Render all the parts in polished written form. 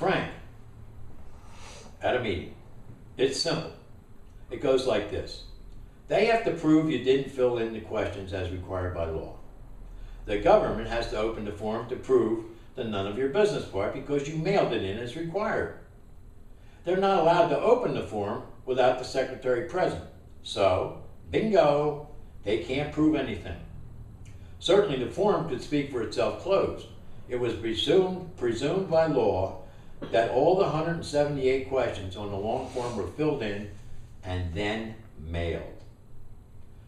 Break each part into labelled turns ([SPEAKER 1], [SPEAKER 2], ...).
[SPEAKER 1] Frank, at a meeting. It's simple. It goes like this. They have to prove you didn't fill in the questions as required by law. The government has to open the form to prove the none of your business part because you mailed it in as required. They're not allowed to open the form without the secretary present. So, bingo, they can't prove anything. Certainly the form could speak for itself closed. It was presumed by law that all the 178 questions on the long form were filled in and then mailed.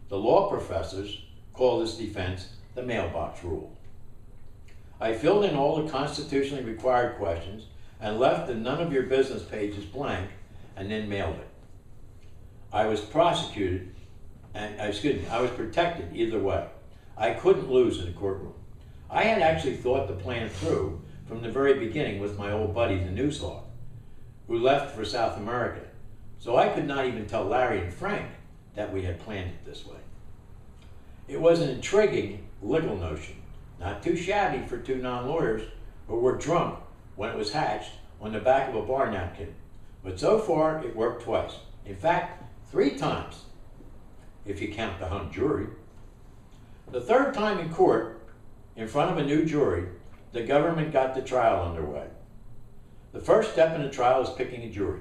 [SPEAKER 1] The law professors call this defense the mailbox rule. I filled in all the constitutionally required questions and left the none of your business pages blank and then mailed it. I was protected either way. I couldn't lose in a courtroom. I had actually thought the plan through from the very beginning with my old buddy, the news hawk, who left for South America. So I could not even tell Larry and Frank that we had planned it this way. It was an intriguing legal notion, not too shabby for two non-lawyers who were drunk when it was hatched on the back of a bar napkin. But so far, it worked twice. In fact, 3 times, if you count the hung jury. The third time in court, in front of a new jury, the government got the trial underway. The first step in the trial is picking a jury,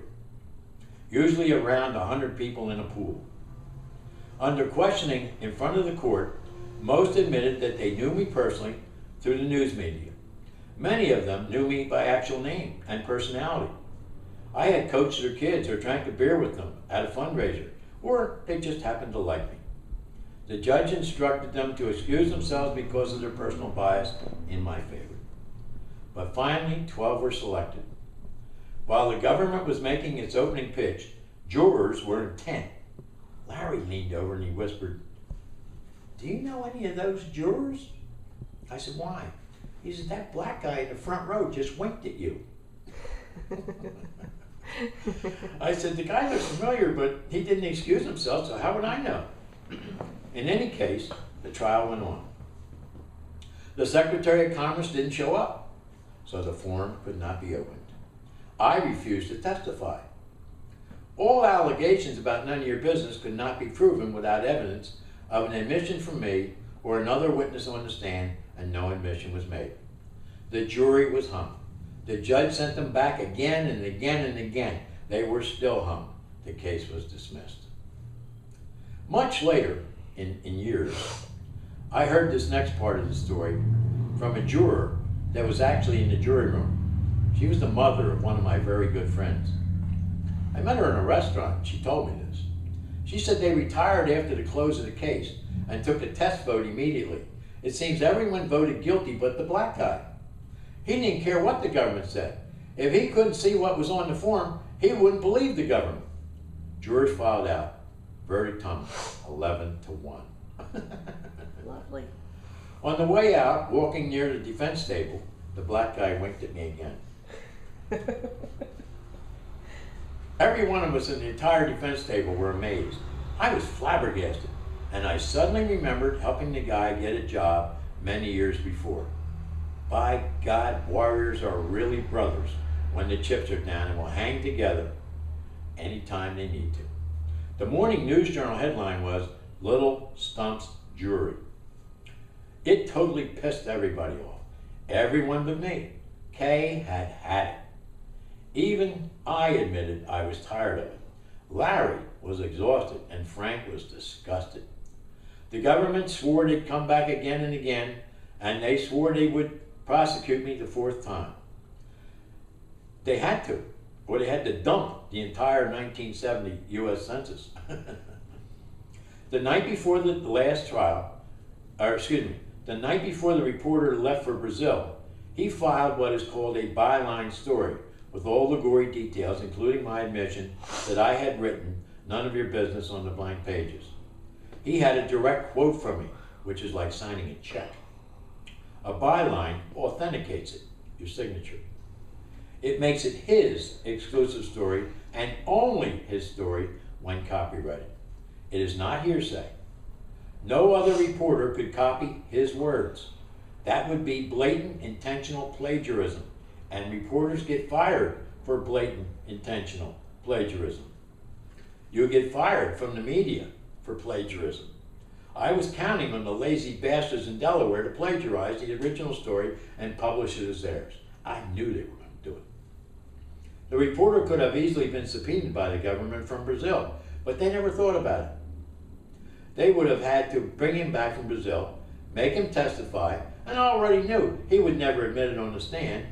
[SPEAKER 1] usually around 100 people in a pool. Under questioning in front of the court, most admitted that they knew me personally through the news media. Many of them knew me by actual name and personality. I had coached their kids or drank a beer with them at a fundraiser, or they just happened to like me. The judge instructed them to excuse themselves because of their personal bias in my favor. But finally, 12 were selected. While the government was making its opening pitch, jurors were intent. Larry leaned over and he whispered, "Do you know any of those jurors?" I said, "Why?" He said, "That black guy in the front row just winked at you." I said, "The guy looks familiar, but he didn't excuse himself, so how would I know?" In any case, the trial went on. The Secretary of Commerce didn't show up, so the form could not be opened. I refused to testify. All allegations about none of your business could not be proven without evidence of an admission from me or another witness on the stand, and no admission was made. The jury was hung. The judge sent them back again and again and again. They were still hung. The case was dismissed. Much later, in years, I heard this next part of the story from a juror that was actually in the jury room. She was the mother of one of my very good friends. I met her in a restaurant and she told me this. She said they retired after the close of the case and took a test vote immediately. It seems everyone voted guilty but the black guy. He didn't care what the government said. If he couldn't see what was on the form, he wouldn't believe the government. Jurors filed out. Verdict hung, 11-1.
[SPEAKER 2] Lovely.
[SPEAKER 1] On the way out, walking near the defense table, the black guy winked at me again. Every one of us in the entire defense table were amazed. I was flabbergasted, and I suddenly remembered helping the guy get a job many years before. By God, warriors are really brothers when the chips are down and will hang together anytime they need to. The morning news journal headline was, "Little Stump's Jury." It totally pissed everybody off. Everyone but me. Kay had had it. Even I admitted I was tired of it. Larry was exhausted and Frank was disgusted. The government swore they'd come back again and again, and they swore they would prosecute me the 4th time. They had to, or they had to dump the entire 1970 U.S. Census. The night before the last trial, the night before the reporter left for Brazil, he filed what is called a byline story with all the gory details, including my admission that I had written none of your business on the blank pages. He had a direct quote from me, which is like signing a check. A byline authenticates it, your signature. It makes it his exclusive story and only his story when copyrighted. It is not hearsay. No other reporter could copy his words. That would be blatant intentional plagiarism, and reporters get fired for blatant intentional plagiarism. You get fired from the media for plagiarism. I was counting on the lazy bastards in Delaware to plagiarize the original story and publish it as theirs. I knew they were going to do it. The reporter could have easily been subpoenaed by the government from Brazil, but they never thought about it. They would have had to bring him back from Brazil, make him testify, and I already knew he would never admit it on the stand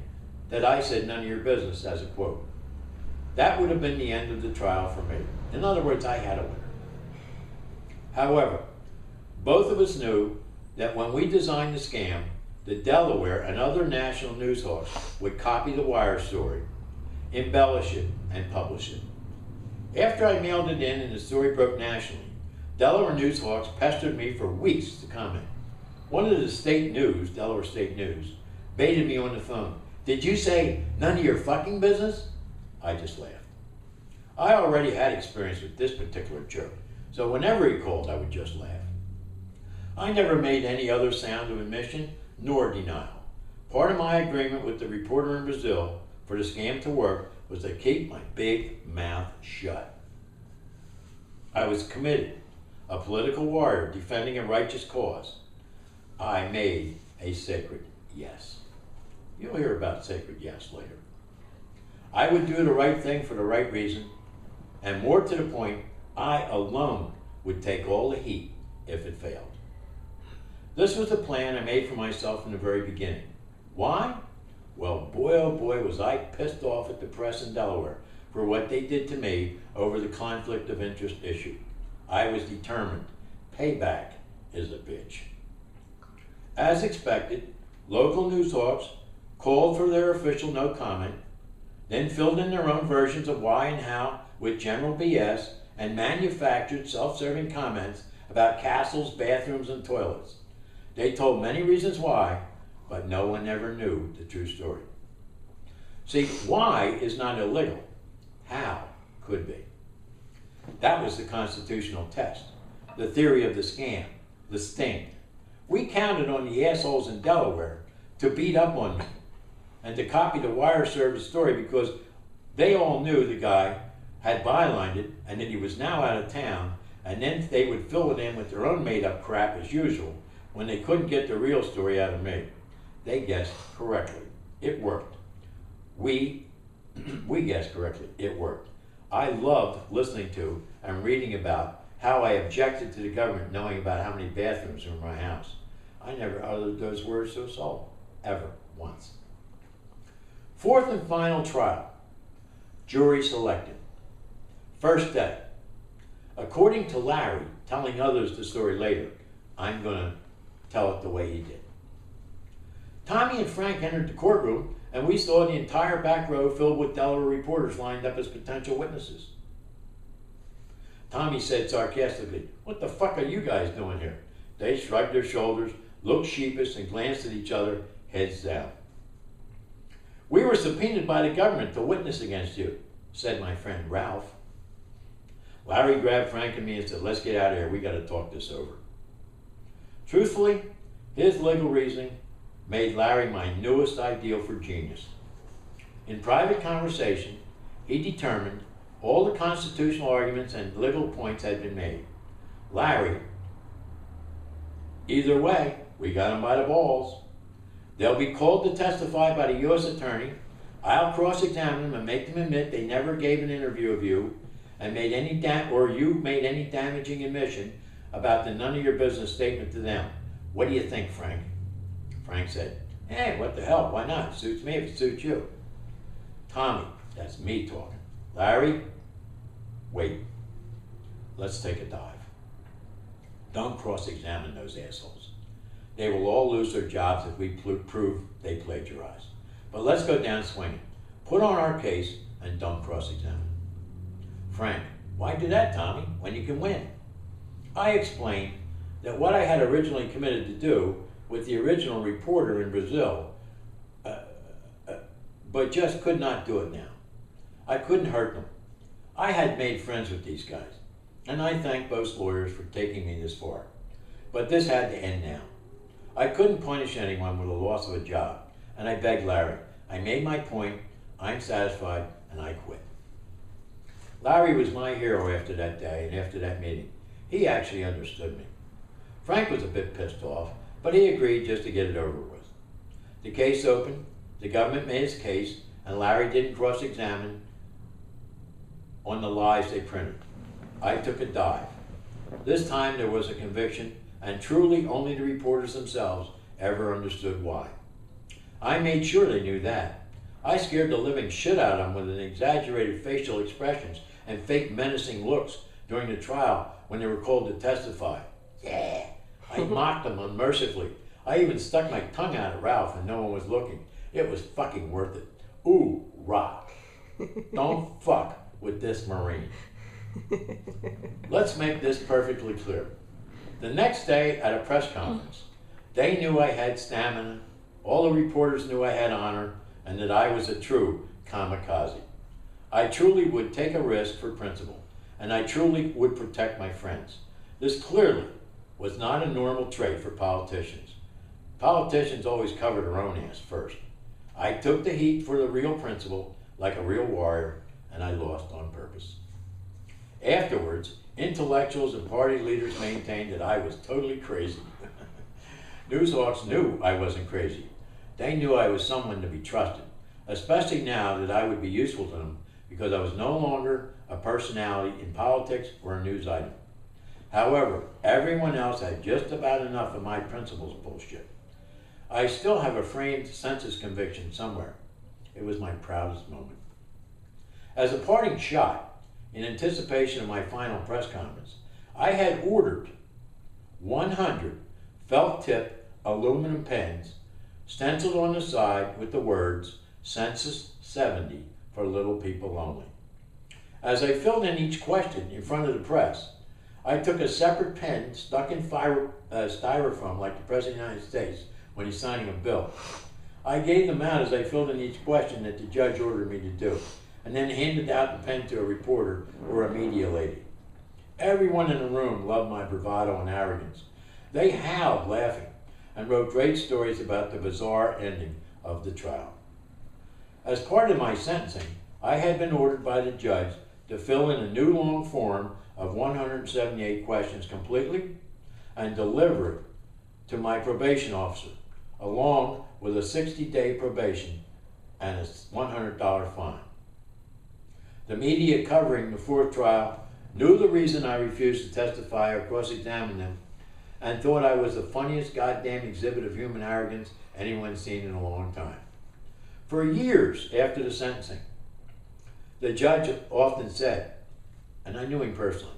[SPEAKER 1] that I said none of your business as a quote. That would have been the end of the trial for me. In other words, I had a winner. However, both of us knew that when we designed the scam, the Delaware and other national news hawks would copy the Wire story, embellish it, and publish it. After I mailed it in and the story broke nationally, Delaware news hawks pestered me for weeks to comment. One of the state news, Delaware State News, baited me on the phone. Did you say none of your fucking business? I just laughed. I already had experience with this particular joke, so whenever he called, I would just laugh. I never made any other sound of admission nor denial. Part of my agreement with the reporter in Brazil for the scam to work was to keep my big mouth shut. I was committed, a political warrior defending a righteous cause. I made a sacred yes. You'll hear about sacred yes later. I would do the right thing for the right reason, and more to the point, I alone would take all the heat if it failed. This was the plan I made for myself from the very beginning. Why? Well, boy, oh boy, was I pissed off at the press in Delaware for what they did to me over the conflict of interest issue. I was determined. Payback is a bitch. As expected, local news hawks called for their official no comment, then filled in their own versions of why and how with general BS and manufactured self-serving comments about castles, bathrooms, and toilets. They told many reasons why, but no one ever knew the true story. See, why is not illegal. How could be. That was the constitutional test, the theory of the scam, the sting. We counted on the assholes in Delaware to beat up on me and to copy the Wire service story because they all knew the guy had bylined it and that he was now out of town, and then they would fill it in with their own made-up crap as usual when they couldn't get the real story out of me. They guessed correctly. It worked. We guessed correctly. It worked. I loved listening to and reading about how I objected to the government knowing about how many bathrooms were in my house. I never uttered those words to a soul, ever, once. Fourth and final trial. Jury selected. First day. According to Larry, telling others the story later, I'm going to tell it the way he did. Tommy and Frank entered the courtroom, and we saw the entire back row filled with Delaware reporters lined up as potential witnesses. Tommy said sarcastically, "What the fuck are you guys doing here?" They shrugged their shoulders, looked sheepish, and glanced at each other, heads down. "We were subpoenaed by the government to witness against you," said my friend Ralph. Larry grabbed Frank and me and said, "Let's get out of here. We got to talk this over." Truthfully, his legal reasoning made Larry my newest ideal for genius. In private conversation, he determined all the constitutional arguments and legal points had been made. Larry, either way, we got him by the balls. They'll be called to testify by the U.S. Attorney. I'll cross-examine them and make them admit they never gave an interview of you and made any you made any damaging admission about the none of your business statement to them. What do you think, Frank? Frank said, "Hey, what the hell? Why not? It suits me if it suits you." Tommy, that's me talking. Larry, wait. Let's take a dive. Don't cross-examine those assholes. They will all lose their jobs if we prove they plagiarized. But let's go down swinging. Put on our case and don't cross-examine. Frank, why do that, Tommy, when you can win? I explained that what I had originally committed to do with the original reporter in Brazil, but just could not do it now. I couldn't hurt them. I had made friends with these guys, and I thank both lawyers for taking me this far. But this had to end now. I couldn't punish anyone with the loss of a job, and I begged Larry, I made my point, I'm satisfied, and I quit. Larry was my hero after that day and after that meeting. He actually understood me. Frank was a bit pissed off, but he agreed just to get it over with. The case opened, the government made its case, and Larry didn't cross-examine on the lies they printed. I took a dive. This time there was a conviction, and truly only the reporters themselves ever understood why. I made sure they knew that. I scared the living shit out of them with exaggerated facial expressions and fake menacing looks during the trial when they were called to testify. Yeah, I mocked them unmercifully. I even stuck my tongue out at Ralph when no one was looking. It was fucking worth it. Ooh, rock. Don't fuck with this Marine. Let's make this perfectly clear. The next day at a press conference, they knew I had stamina, all the reporters knew I had honor, and that I was a true kamikaze. I truly would take a risk for principle, and I truly would protect my friends. This clearly was not a normal trait for politicians. Politicians always cover their own ass first. I took the heat for the real principle, like a real warrior, and I lost on purpose. Afterwards, intellectuals and party leaders maintained that I was totally crazy. Newshawks knew I wasn't crazy. They knew I was someone to be trusted, especially now that I would be useful to them because I was no longer a personality in politics or a news item. However, everyone else had just about enough of my principles bullshit. I still have a framed census conviction somewhere. It was my proudest moment. As a parting shot, in anticipation of my final press conference, I had ordered 100 felt-tip aluminum pens stenciled on the side with the words Census 70 for little people only. As I filled in each question in front of the press, I took a separate pen stuck in styrofoam like the President of the United States when he's signing a bill. I gave them out as I filled in each question that the judge ordered me to do, and then handed out the pen to a reporter or a media lady. Everyone in the room loved my bravado and arrogance. They howled laughing and wrote great stories about the bizarre ending of the trial. As part of my sentencing, I had been ordered by the judge to fill in a new long form of 178 questions completely and deliver it to my probation officer, along with a 60-day probation and a $100 fine. The media covering the fourth trial knew the reason I refused to testify or cross-examine them and thought I was the funniest goddamn exhibit of human arrogance anyone's seen in a long time. For years after the sentencing, the judge often said, and I knew him personally,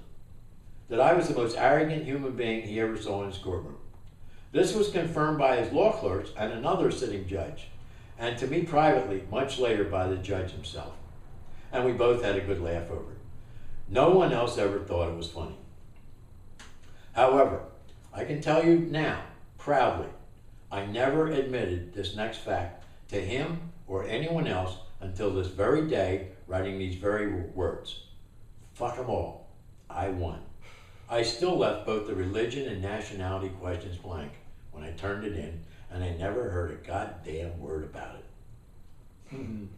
[SPEAKER 1] that I was the most arrogant human being he ever saw in his courtroom. This was confirmed by his law clerks and another sitting judge, and to me privately much later by the judge himself. And we both had a good laugh over it. No one else ever thought it was funny. However, I can tell you now, proudly, I never admitted this next fact to him or anyone else until this very day, writing these very words. Fuck them all. I won. I still left both the religion and nationality questions blank when I turned it in, and I never heard a goddamn word about it.